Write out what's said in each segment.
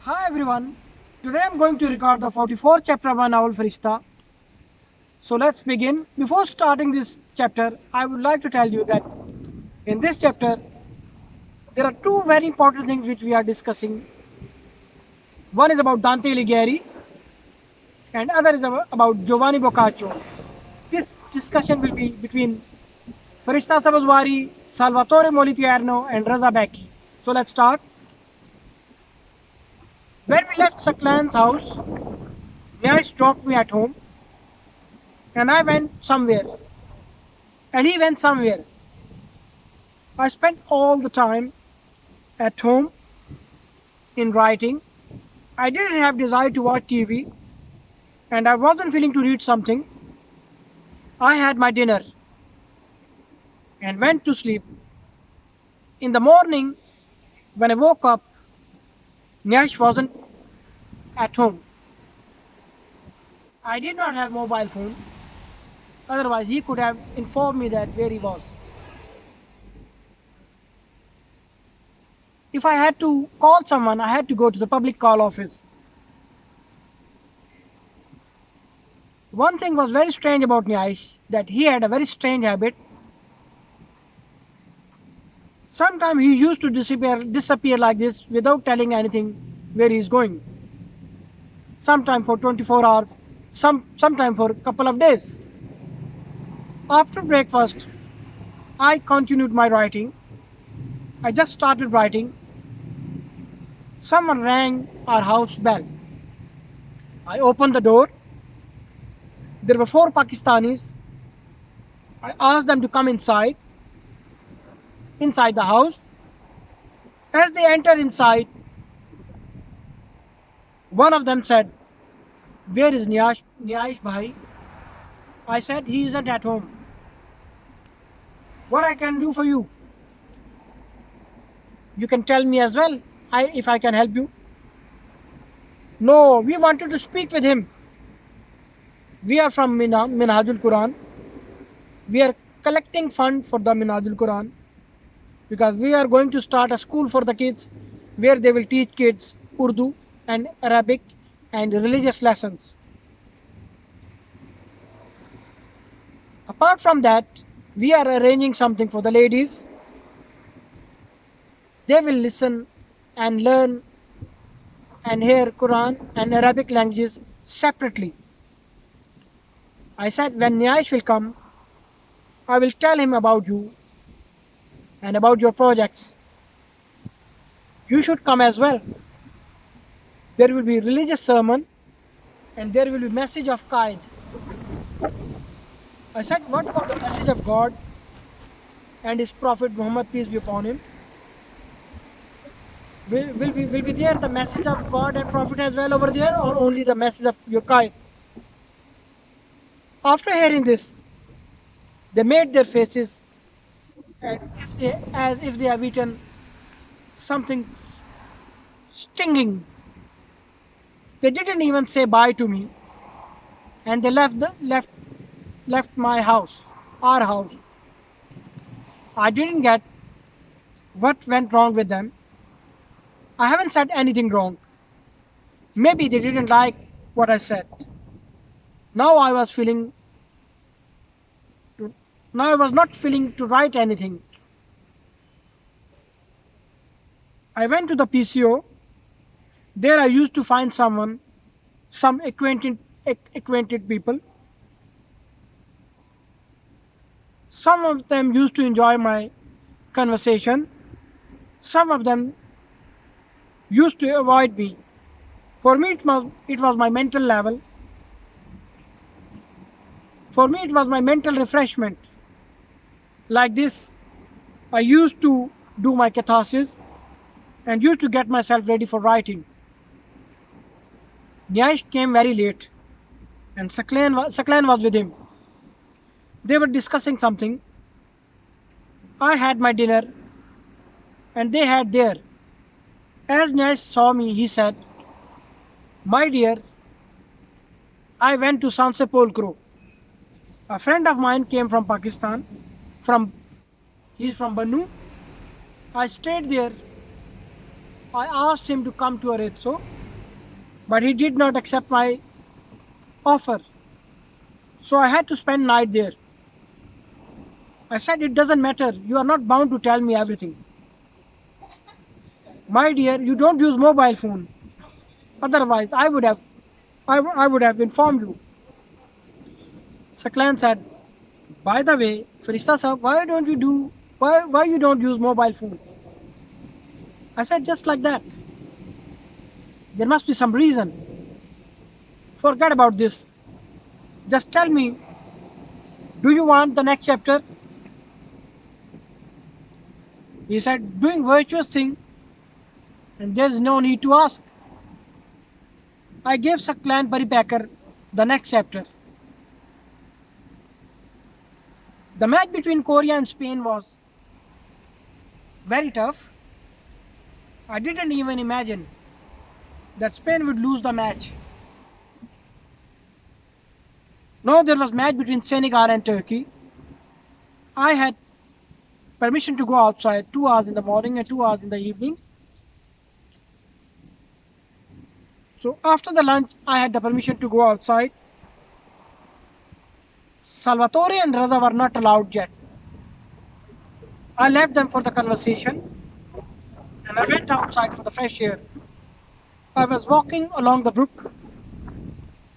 Hi everyone. Today I'm going to record the 44th chapter of my novel Farishta. So let's begin. Before starting this chapter, I would like to tell you that in this chapter there are two very important things which we are discussing. One is about Dante Alighieri and other is about Giovanni Boccaccio. This discussion will be between Farishta Sabazwari, Salvatore Moliterno and Raza Becchi. So let's start. When we left Saklan's house, Nyais dropped me at home and I went somewhere and he went somewhere. I spent all the time at home in writing. I didn't have desire to watch TV and I wasn't feeling to read something. I had my dinner and went to sleep. In the morning, when I woke up, Nyash wasn't at home. I did not have mobile phone. Otherwise, he could have informed me that where he was. If I had to call someone, I had to go to the public call office. One thing was very strange about Nyash, that he had a very strange habit. Sometimes he used to disappear like this without telling anything where he is going. Sometime for 24 hours, sometime for a couple of days. After breakfast, I continued my writing. I just started writing. Someone rang our house bell. I opened the door. There were four Pakistanis. I asked them to come inside the house. As they entered inside, one of them said, "Where is Nyash Bhai?" I said, "He isn't at home. What I can do for you? You can tell me as well if I can help you." "No, we wanted to speak with him. We are from Minhajul Quran. We are collecting fund for the Minhajul Quran because we are going to start a school for the kids where they will teach kids Urdu and Arabic and religious lessons. Apart from that, we are arranging something for the ladies. They will listen and learn and hear Quran and Arabic languages separately." I said, "When Nyash will come, I will tell him about you and about your projects. You should come as well. There will be religious sermon and there will be message of Qaid." I said, "What about the message of God and His Prophet Muhammad, peace be upon him? Will be there the message of God and Prophet as well over there, or only the message of your Qaid?" After hearing this, they made their faces and as if they have eaten something stinging. They didn't even say bye to me, and they left my house, our house. I didn't get what went wrong with them. I haven't said anything wrong. Maybe they didn't like what I said. Now I was feeling. Now I was not feeling to write anything. I went to the PCO. There I used to find some acquainted people. Some of them used to enjoy my conversation. Some of them used to avoid me. For me, it was my mental level. For me, it was my mental refreshment. Like this, I used to do my catharsis and used to get myself ready for writing. Nyash came very late, and Saklan was with him. They were discussing something. I had my dinner, and they had their. As Nyash saw me, he said, "My dear, I went to Sansepolcro. A friend of mine came from Pakistan. From He's from Bannu. I stayed there I asked him to come to Arezzo, but he did not accept my offer. So I had to spend night there. I said, it doesn't matter. You are not bound to tell me everything. My dear, you don't use mobile phone. Otherwise, I would have informed you. Saklan said, by the way, Farishta sir, why you don't use mobile phone? I said, just like that. There must be some reason. Forget about this. Just tell me, do you want the next chapter? He said, doing virtuous thing, and there is no need to ask. I gave Saklan Paripacker the next chapter. The match between Korea and Spain was very tough. I didn't even imagine that Spain would lose the match. Now there was match between Senegal and Turkey. I had permission to go outside 2 hours in the morning and 2 hours in the evening. So after the lunch, I had the permission to go outside. Salvatore and Raza were not allowed yet. I left them for the conversation and I went outside for the fresh air. I was walking along the brook,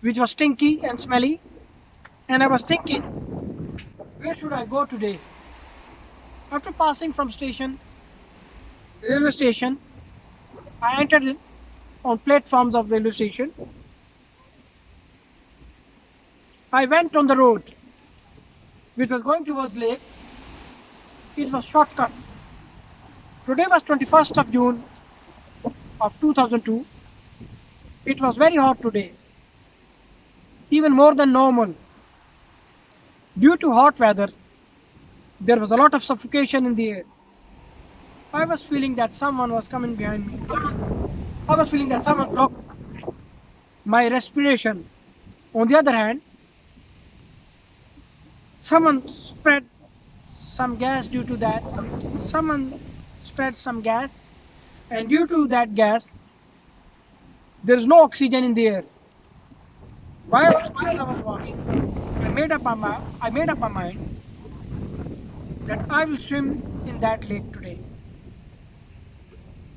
which was stinky and smelly, and I was thinking, where should I go today? After passing from railway station, I entered on platforms of railway station. I went on the road, which was going towards lake. It was shortcut. Today was 21st of June of 2002. It was very hot today, even more than normal. Due to hot weather, there was a lot of suffocation in the air. I was feeling that someone was coming behind me. I was feeling that someone blocked my respiration. On the other hand, someone spread some gas due to that. Someone spread some gas, and due to that gas, there is no oxygen in the air. While I was walking, I made up my mind that I will swim in that lake today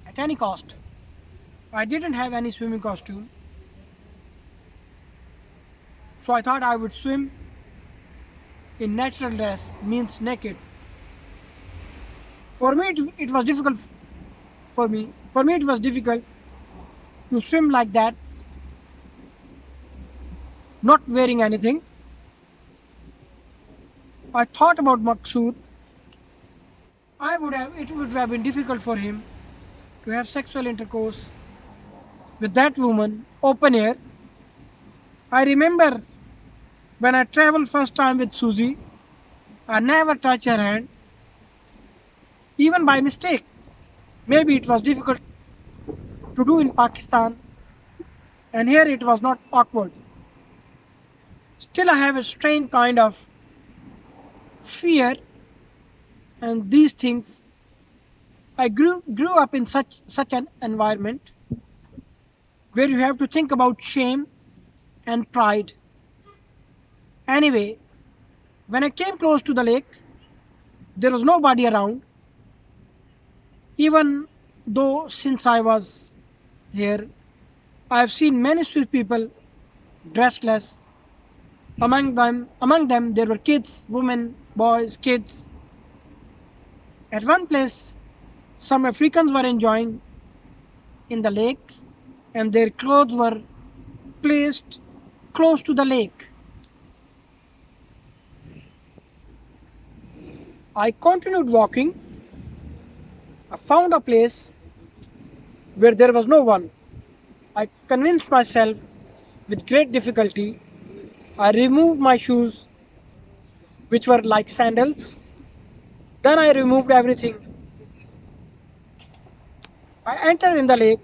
at any cost. I didn't have any swimming costume, so I thought I would swim in natural dress, means naked. For me, it was difficult. For me, it was difficult to swim like that, not wearing anything. I thought about Maqsood. It would have been difficult for him to have sexual intercourse with that woman open air. I remember when I traveled first time with Susie, I never touched her hand, even by mistake. Maybe it was difficult to do in Pakistan, and here it was not awkward. Still, I have a strange kind of fear, and these things. I grew up in such an environment where you have to think about shame and pride. Anyway, when I came close to the lake, there was nobody around. Even though since I was here, I have seen many Swiss people dressless. Among them, there were kids, women, boys, kids. At one place, some Africans were enjoying in the lake, and their clothes were placed close to the lake. I continued walking. I found a place where there was no one. I convinced myself with great difficulty. I removed my shoes, which were like sandals. Then I removed everything. I entered in the lake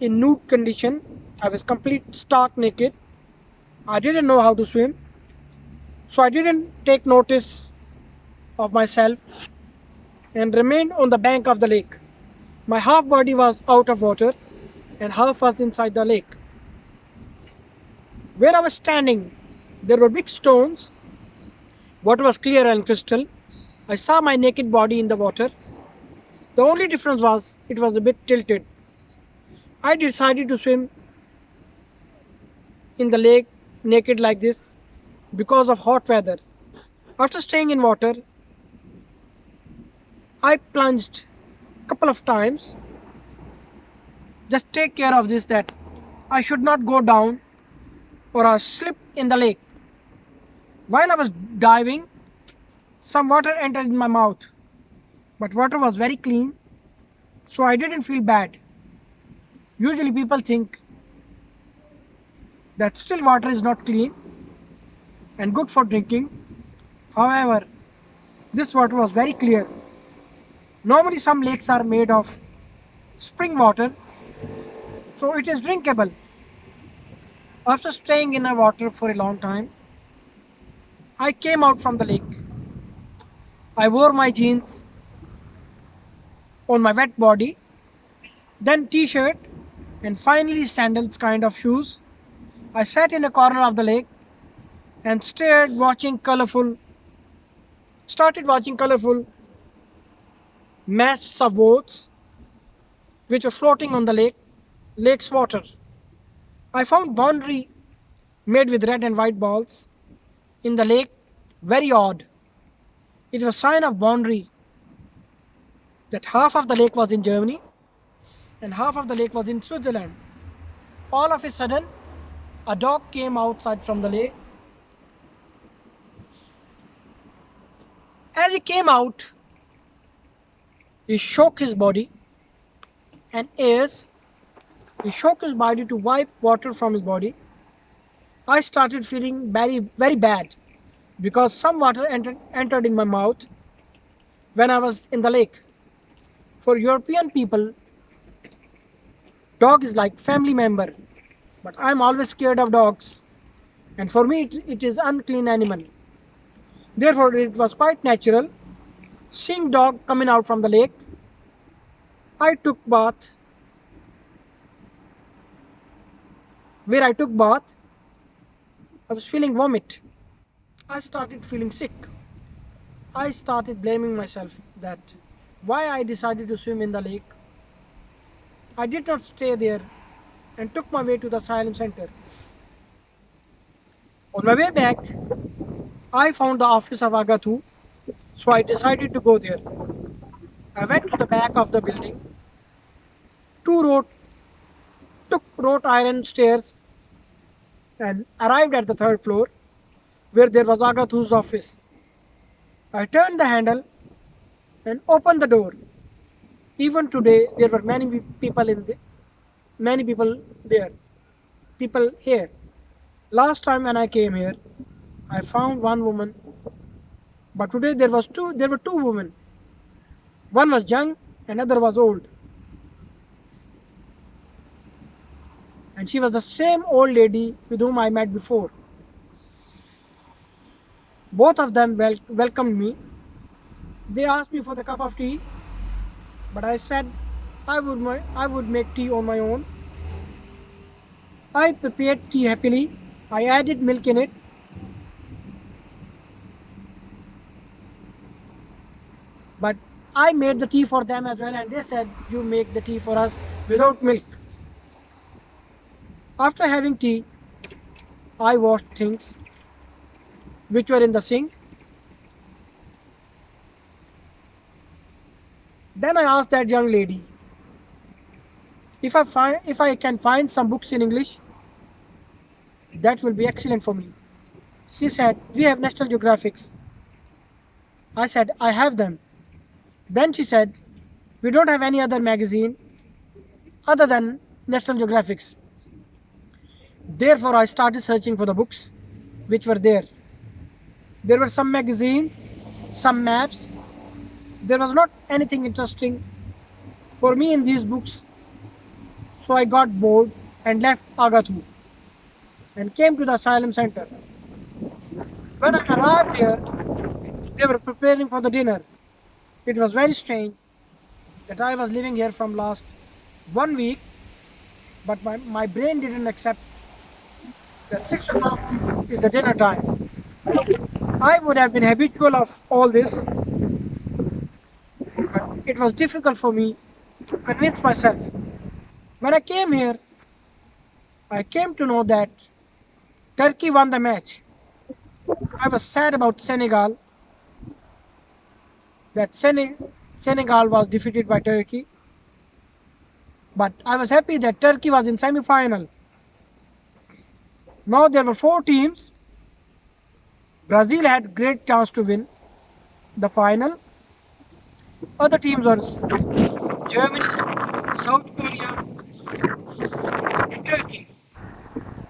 in nude condition. I was complete stark naked. I didn't know how to swim, so I didn't take notice of myself and remained on the bank of the lake. My half body was out of water and half was inside the lake. Where I was standing, there were big stones. Water was clear and crystal. I saw my naked body in the water. The only difference was it was a bit tilted. I decided to swim in the lake naked like this because of hot weather. After staying in water, I plunged a couple of times. Just take care of this that I should not go down or I slip in the lake. While I was diving, some water entered in my mouth, but water was very clean, so I didn't feel bad. Usually people think that still water is not clean and good for drinking. However, this water was very clear. Normally some lakes are made of spring water, so it is drinkable. After staying in the water for a long time, I came out from the lake. I wore my jeans on my wet body, then t-shirt, and finally sandals kind of shoes. I sat in a corner of the lake and started watching colorful masts of boats which were floating on the lake's water. I found boundary made with red and white balls in the lake very odd. It was a sign of boundary that half of the lake was in Germany and half of the lake was in Switzerland. All of a sudden, a dog came outside from the lake. As he came out, he shook his body, and as he shook his body to wipe water from his body, I started feeling very, very bad because some water entered in my mouth when I was in the lake. For European people, dog is like family member, but I'm always scared of dogs, and for me it is unclean animal. Therefore, it was quite natural seeing dog coming out from the lake. I took bath. Where I took bath, I was feeling vomit. I started feeling sick. I started blaming myself that why I decided to swim in the lake. I did not stay there and took my way to the asylum center. On my way back, I found the office of Agathu, so I decided to go there. I went to the back of the building, two wrote, took wrought iron stairs and arrived at the third floor where there was Agathu's office. I turned the handle and opened the door. Even today, there were many people there, people here. Last time when I came here, I found one woman, but today there were two women. One was young, another was old. And she was the same old lady with whom I met before. Both of them welcomed me. They asked me for the cup of tea, but I said I would make tea on my own. I prepared tea happily. I added milk in it. But I made the tea for them as well, and they said, "You make the tea for us without milk." After having tea, I washed things which were in the sink. Then I asked that young lady if I can find some books in English, that will be excellent for me. She said, "We have National Geographics." I said, "I have them." Then she said, "We don't have any other magazine other than National Geographics." Therefore, I started searching for the books which were there. There were some magazines, some maps. There was not anything interesting for me in these books. So I got bored and left Agathu and came to the asylum center. When I arrived there, they were preparing for the dinner. It was very strange. that I was living here from last 1 week, but my brain didn't accept that 6 o'clock is the dinner time. I would have been habitual of all this, but it was difficult for me to convince myself. When I came here, I came to know that Turkey won the match. I was sad about Senegal, that Senegal was defeated by Turkey, but I was happy that Turkey was in semi-final. Now there were four teams. Brazil had great chance to win the final. Other teams were Germany, South Korea, and Turkey.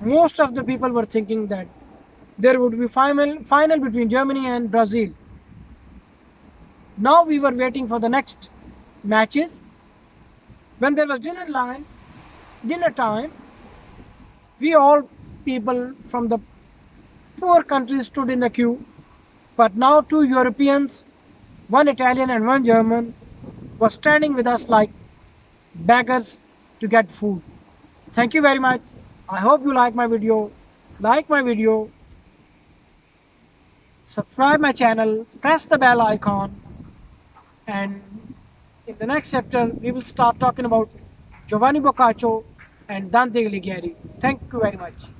Most of the people were thinking that there would be final between Germany and Brazil. Now we were waiting for the next matches. When there was dinner time, we all people from the poor countries stood in the queue. But now two Europeans, one Italian and one German, were standing with us like beggars to get food. Thank you very much. I hope you like my video. Like my video, subscribe my channel, press the bell icon, and in the next chapter we will start talking about Giovanni Boccaccio and Dante Alighieri. Thank you very much.